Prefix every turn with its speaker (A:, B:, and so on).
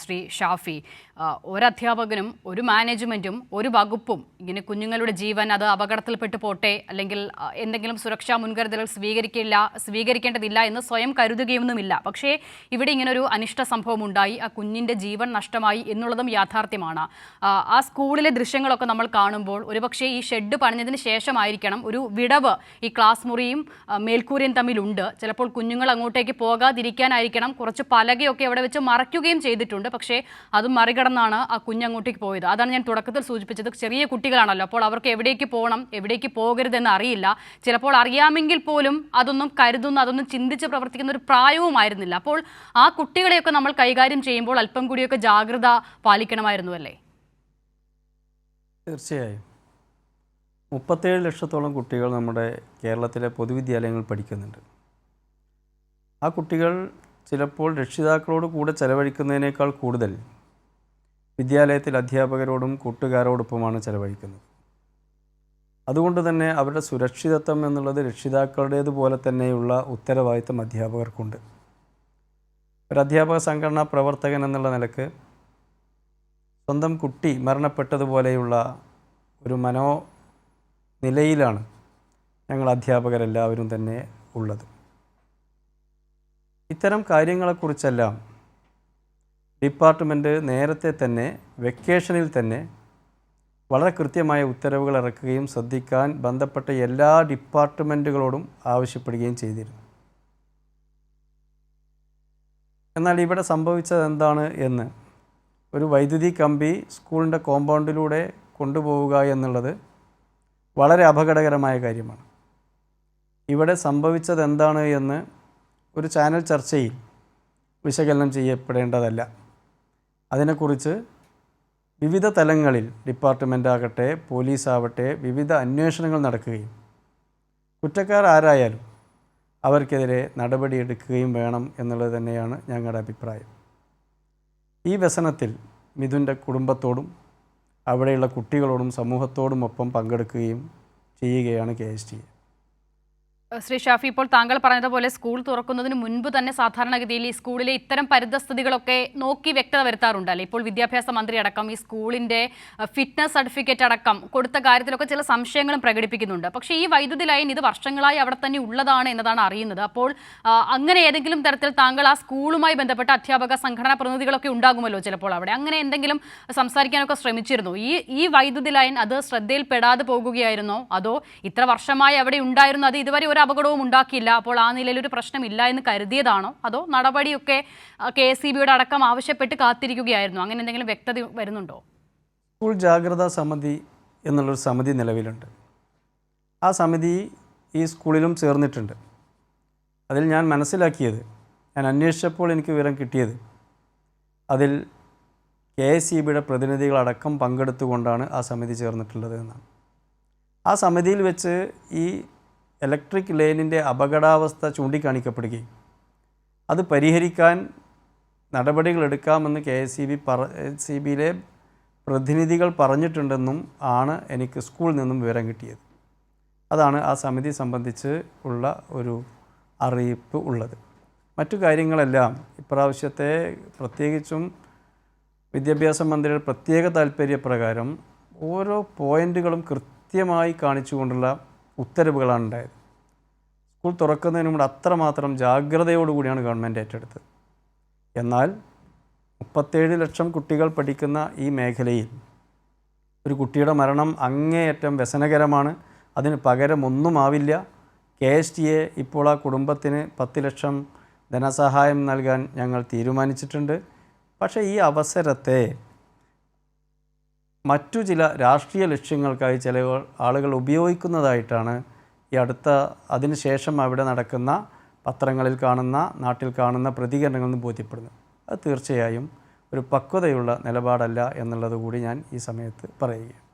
A: ശ്രീ ഷാഫി, ഒരധ്യാപകനും ഒരു മാനേജ്മെൻറ്റും ഒരു വകുപ്പും ഇങ്ങനെ കുഞ്ഞുങ്ങളുടെ ജീവൻ അത് അപകടത്തിൽപ്പെട്ടു പോട്ടെ അല്ലെങ്കിൽ എന്തെങ്കിലും സുരക്ഷാ മുൻകരുതലുകൾ സ്വീകരിക്കേണ്ടതില്ല എന്ന് സ്വയം കരുതുകയൊന്നുമില്ല. പക്ഷേ ഇവിടെ ഇങ്ങനൊരു അനിഷ്ട സംഭവം ഉണ്ടായി, ആ കുഞ്ഞിൻ്റെ ജീവൻ നഷ്ടമായി എന്നുള്ളതും യാഥാർത്ഥ്യമാണ്. ആ സ്കൂളിലെ ദൃശ്യങ്ങളൊക്കെ നമ്മൾ കാണുമ്പോൾ ഒരുപക്ഷെ ഈ ഷെഡ് പണിഞ്ഞതിന് ശേഷമായിരിക്കണം ഒരു വിടവ് ഈ ക്ലാസ് മുറിയും മേൽക്കൂരയും തമ്മിലുണ്ട്. ചിലപ്പോൾ കുഞ്ഞുങ്ങൾ അങ്ങോട്ടേക്ക് പോകാതിരിക്കാനായിരിക്കണം കുറച്ച് പലകയൊക്കെ അവിടെ വെച്ച് മറയ്ക്കുകയും ചെയ്തിട്ടുണ്ട്. പക്ഷേ അത് മറികടന്നാണ് ആ കുഞ്ഞങ്ങോട്ടേക്ക് പോയത്. അതാണ് ഞാൻ തുടക്കത്തിൽ സൂചിപ്പിച്ചത്. ചെറിയ കുട്ടികളാണല്ലോ, അപ്പോൾ അവർക്ക് എവിടേക്ക് പോകണം എവിടേക്ക് പോകരുതെന്ന് അറിയില്ല. ചിലപ്പോൾ അറിയാമെങ്കിൽ പോലും അതൊന്നും ചിന്തിച്ച് പ്രവർത്തിക്കുന്ന ഒരു പ്രായവുമായിരുന്നില്ല. അപ്പോൾ ആ കുട്ടികളെയൊക്കെ നമ്മൾ കൈകാര്യം ചെയ്യുമ്പോൾ അല്പം കൂടിയൊക്കെ ജാഗ്രത പാലിക്കണമായിരുന്നു അല്ലേ?
B: തീർച്ചയായും 37 ലക്ഷത്തോളം കുട്ടികൾ നമ്മുടെ കേരളത്തിലെ പൊതുവിദ്യാലയങ്ങളിൽ പഠിക്കുന്നുണ്ട്. ആ കുട്ടികൾ ചിലപ്പോൾ രക്ഷിതാക്കളോട് കൂടെ ചെലവഴിക്കുന്നതിനേക്കാൾ കൂടുതൽ വിദ്യാലയത്തിൽ അധ്യാപകരോടും കൂട്ടുകാരോടൊപ്പമാണ് ചെലവഴിക്കുന്നത്. അതുകൊണ്ട് തന്നെ അവരുടെ സുരക്ഷിതത്വം എന്നുള്ളത് രക്ഷിതാക്കളുടേതുപോലെ തന്നെയുള്ള ഉത്തരവാദിത്തം അധ്യാപകർക്കുണ്ട്. ഒരു അധ്യാപക സംഘടനാ പ്രവർത്തകൻ എന്നുള്ള നിലക്ക് സ്വന്തം കുട്ടി മരണപ്പെട്ടതുപോലെയുള്ള ഒരു മനോനിലയിലാണ് ഞങ്ങൾ അധ്യാപകരെല്ലാവരും തന്നെ ഉള്ളത്. ഇത്തരം കാര്യങ്ങളെക്കുറിച്ചെല്ലാം ഡിപ്പാർട്ട്മെൻറ്റ് നേരത്തെ തന്നെ വെക്കേഷനിൽ തന്നെ വളരെ കൃത്യമായ ഉത്തരവുകൾ ഇറക്കുകയും ശ്രദ്ധിക്കാൻ ബന്ധപ്പെട്ട എല്ലാ ഡിപ്പാർട്ട്മെൻറ്റുകളോടും ആവശ്യപ്പെടുകയും ചെയ്തിരുന്നു. എന്നാൽ ഇവിടെ സംഭവിച്ചത് എന്താണ് എന്ന്, ഒരു വൈദ്യുതി കമ്പി സ്കൂളിൻ്റെ കോമ്പൗണ്ടിലൂടെ കൊണ്ടുപോവുക എന്നുള്ളത് വളരെ അപകടകരമായ കാര്യമാണ്. ഇവിടെ സംഭവിച്ചത് എന്താണ് എന്ന് ഒരു ചാനൽ ചർച്ചയിൽ വിശകലനം ചെയ്യപ്പെടേണ്ടതല്ല. അതിനെക്കുറിച്ച് വിവിധ തലങ്ങളിൽ ഡിപ്പാർട്ട്മെൻ്റ് ആകട്ടെ പോലീസാവട്ടെ വിവിധ അന്വേഷണങ്ങൾ നടക്കുകയും കുറ്റക്കാരാരായാലും അവർക്കെതിരെ നടപടിയെടുക്കുകയും വേണം എന്നുള്ളത് തന്നെയാണ് ഞങ്ങളുടെ അഭിപ്രായം. ഈ വ്യസനത്തിൽ മിഥുൻ്റെ കുടുംബത്തോടും അവിടെയുള്ള കുട്ടികളോടും സമൂഹത്തോടും ഒപ്പം പങ്കെടുക്കുകയും ചെയ്യുകയാണ് KSTA.
A: ശ്രീ ഷാഫി, ഇപ്പോൾ താങ്കൾ പറഞ്ഞതുപോലെ സ്കൂൾ തുറക്കുന്നതിന് മുൻപ് തന്നെ സാധാരണഗതിയിൽ ഈ സ്കൂളിലെ ഇത്തരം പരിതസ്ഥിതികളൊക്കെ നോക്കി വ്യക്തത വരുത്താറുണ്ടല്ലേ? ഇപ്പോൾ വിദ്യാഭ്യാസ മന്ത്രി അടക്കം ഈ സ്കൂളിൻ്റെ ഫിറ്റ്നസ് സർട്ടിഫിക്കറ്റ് അടക്കം കൊടുത്ത കാര്യത്തിലൊക്കെ ചില സംശയങ്ങളും പ്രകടിപ്പിക്കുന്നുണ്ട്. പക്ഷേ ഈ വൈദ്യുതി ലൈൻ ഇത് വർഷങ്ങളായി അവിടെ തന്നെ ഉള്ളതാണ് എന്നതാണ് അറിയുന്നത്. അപ്പോൾ അങ്ങനെ ഏതെങ്കിലും തരത്തിൽ താങ്കൾ ആ സ്കൂളുമായി ബന്ധപ്പെട്ട അധ്യാപക സംഘടനാ പ്രതിനിധികളൊക്കെ ഉണ്ടാകുമല്ലോ ചിലപ്പോൾ അവിടെ, അങ്ങനെ എന്തെങ്കിലും സംസാരിക്കാനൊക്കെ ശ്രമിച്ചിരുന്നു? ഈ വൈദ്യുതി ലൈൻ അത് ശ്രദ്ധയിൽപ്പെടാതെ പോകുകയായിരുന്നോ, അതോ ഇത്ര വർഷമായി അവിടെ ഉണ്ടായിരുന്നു, അത് ഇതുവരെ ഒരു അപകടവും ഉണ്ടാക്കിയില്ല, അപ്പോൾ ആ നിലയിലൊരു പ്രശ്നമില്ല എന്ന് കരുതിയതാണോ, അതോ നടപടിയൊക്കെ KSEBയുടെ അടക്കം ആവശ്യപ്പെട്ട് കാത്തിരിക്കുകയായിരുന്നു? അങ്ങനെ എന്തെങ്കിലും വ്യക്തത വരുന്നുണ്ടോ?
B: സ്കൂൾ ജാഗ്രതാ സമിതി എന്നുള്ളൊരു സമിതി നിലവിലുണ്ട്. ആ സമിതി ഈ സ്കൂളിലും ചേർന്നിട്ടുണ്ട്. അതിൽ ഞാൻ മനസ്സിലാക്കിയത്, ഞാൻ അന്വേഷിച്ചപ്പോൾ എനിക്ക് വിവരം കിട്ടിയത്, അതിൽ KSEBയുടെ പ്രതിനിധികളടക്കം പങ്കെടുത്തുകൊണ്ടാണ് ആ സമിതി ചേർന്നിട്ടുള്ളത് എന്നാണ്. ആ സമിതിയിൽ വെച്ച് ഈ ഇലക്ട്രിക് ലൈനിൻ്റെ അപകടാവസ്ഥ ചൂണ്ടിക്കാണിക്കപ്പെടുകയും അത് പരിഹരിക്കാൻ നടപടികളെടുക്കാമെന്ന് KSEBയിലെ പ്രതിനിധികൾ പറഞ്ഞിട്ടുണ്ടെന്നും ആണ് എനിക്ക് സ്കൂളിൽ നിന്നും വിവരം കിട്ടിയത്. അതാണ് ആ സമിതി സംബന്ധിച്ച് ഉള്ള ഒരു അറിയിപ്പ് ഉള്ളത്. മറ്റു കാര്യങ്ങളെല്ലാം ഇപ്രാവശ്യത്തെ പ്രത്യേകിച്ചും വിദ്യാഭ്യാസ മന്ത്രിയുടെ പ്രത്യേക താൽപ്പര്യപ്രകാരം ഓരോ പോയിൻറ്റുകളും കൃത്യമായി കാണിച്ചുകൊണ്ടുള്ള ഉത്തരവുകളാണ് ഉണ്ടായത്. സ്കൂൾ തുറക്കുന്നതിന് മുമ്പ് അത്രമാത്രം ജാഗ്രതയോടുകൂടിയാണ് ഗവൺമെൻറ് ഏറ്റെടുത്തത്. എന്നാൽ 37 ലക്ഷം കുട്ടികൾ പഠിക്കുന്ന ഈ മേഖലയിൽ ഒരു കുട്ടിയുടെ മരണം അങ്ങേയറ്റം വ്യസനകരമാണ്. അതിന് പകരമൊന്നുമാവില്ല. KSTA ഇപ്പോൾ ആ കുടുംബത്തിന് 10 ലക്ഷം ധനസഹായം നൽകാൻ ഞങ്ങൾ തീരുമാനിച്ചിട്ടുണ്ട്. പക്ഷേ ഈ അവസരത്തെ മറ്റു ചില രാഷ്ട്രീയ ലക്ഷ്യങ്ങൾക്കായി ചില ആളുകൾ ഉപയോഗിക്കുന്നതായിട്ടാണ് ഈ അതിനുശേഷം അവിടെ നടക്കുന്ന പത്രങ്ങളിൽ കാണുന്ന നാട്ടിൽ കാണുന്ന പ്രതികരണങ്ങളിൽ നിന്ന് ബോധ്യപ്പെടുന്നത്. അത് തീർച്ചയായും ഒരു പക്വതയുള്ള നിലപാടല്ല എന്നുള്ളത് കൂടി ഞാൻ ഈ സമയത്ത് പറയുകയാണ്.